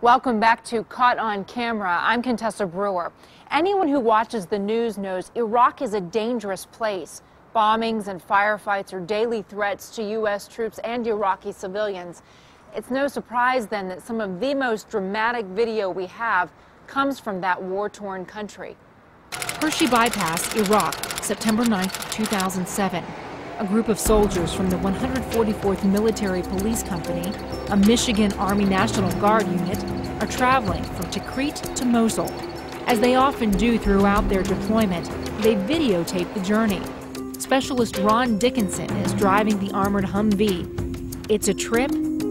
Welcome back to Caught on Camera. I'm Contessa Brewer. Anyone who watches the news knows Iraq is a dangerous place. Bombings and firefights are daily threats to U.S. troops and Iraqi civilians. It's no surprise then that some of the most dramatic video we have comes from that war-torn country. Hershey Bypass, Iraq, September 9, 2007. A group of soldiers from the 144th Military Police Company, a Michigan Army National Guard unit, are traveling from Tikrit to Mosul. As they often do throughout their deployment, they videotape the journey. Specialist Ron Dickinson is driving the armored Humvee. It's a trip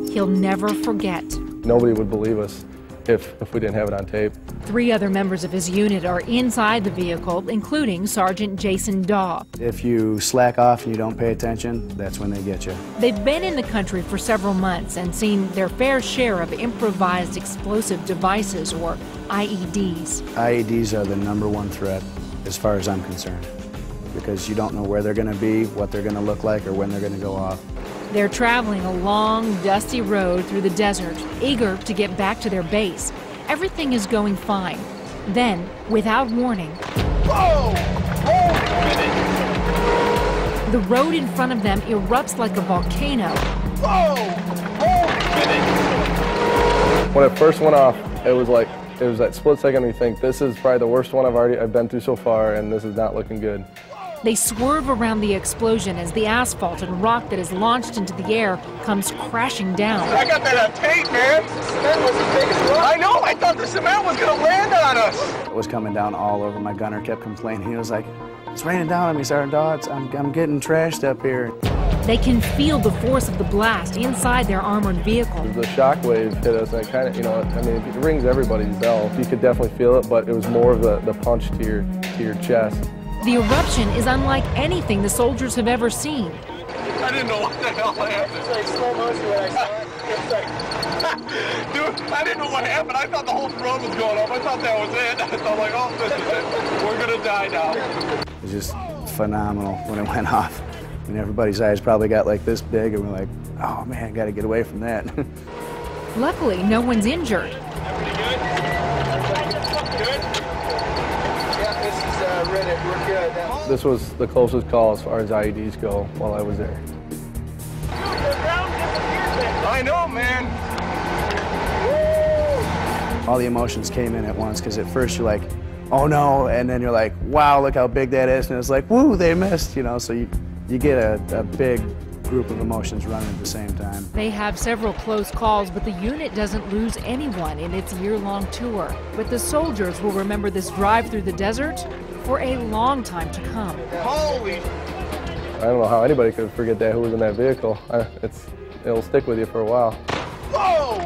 he'll never forget. Nobody would believe us if we didn't have it on tape. 3 other members of his unit are inside the vehicle, including Sergeant Jason Daw. If you slack off and you don't pay attention, that's when they get you. They've been in the country for several months and seen their fair share of improvised explosive devices, or IEDs. IEDs are the #1 threat as far as I'm concerned, because you don't know where they're going to be, what they're going to look like, or when they're going to go off. They're traveling a long, dusty road through the desert, eager to get back to their base. Everything is going fine. Then, without warning, whoa! The road in front of them erupts like a volcano. Whoa! When it first went off, it was that split second we think, this is probably the worst one I've been through so far, and this is not looking good. They swerve around the explosion as the asphalt and rock that is launched into the air comes crashing down. I got that on tape, man. Cement was the biggest rock. I know, I thought the cement was going to land on us. It was coming down all over. My gunner kept complaining. He was like, it's raining down on me, Sergeant Dodds. I'm getting trashed up here. They can feel the force of the blast inside their armored vehicle. The shock wave hit us, and it kind of, it rings everybody's bell. You could definitely feel it, but it was more of the punch to your chest. The eruption is unlike anything the soldiers have ever seen. I didn't know what the hell happened. It's like slow motion when I saw it. It's like, dude, I didn't know what happened. I thought the whole road was going off. I thought that was it. I thought like, oh, this is it. We're going to die now. It was just phenomenal when it went off. And everybody's eyes probably got like this big, and we're like, oh man, got to get away from that. Luckily, no one's injured. Pretty good? Good? Yeah, this is Reddit. We're good. This was the closest call as far as IEDs go while I was there. I know, man. All the emotions came in at once, because at first you're like, oh no, and then you're like, wow, look how big that is, and it's like, woo, they missed, so you get a big group of emotions running at the same time. They have several close calls, but the unit doesn't lose anyone in its year-long tour. But the soldiers will remember this drive through the desert for a long time to come. Holy! I don't know how anybody could forget that, who was in that vehicle. It'll stick with you for a while. Whoa!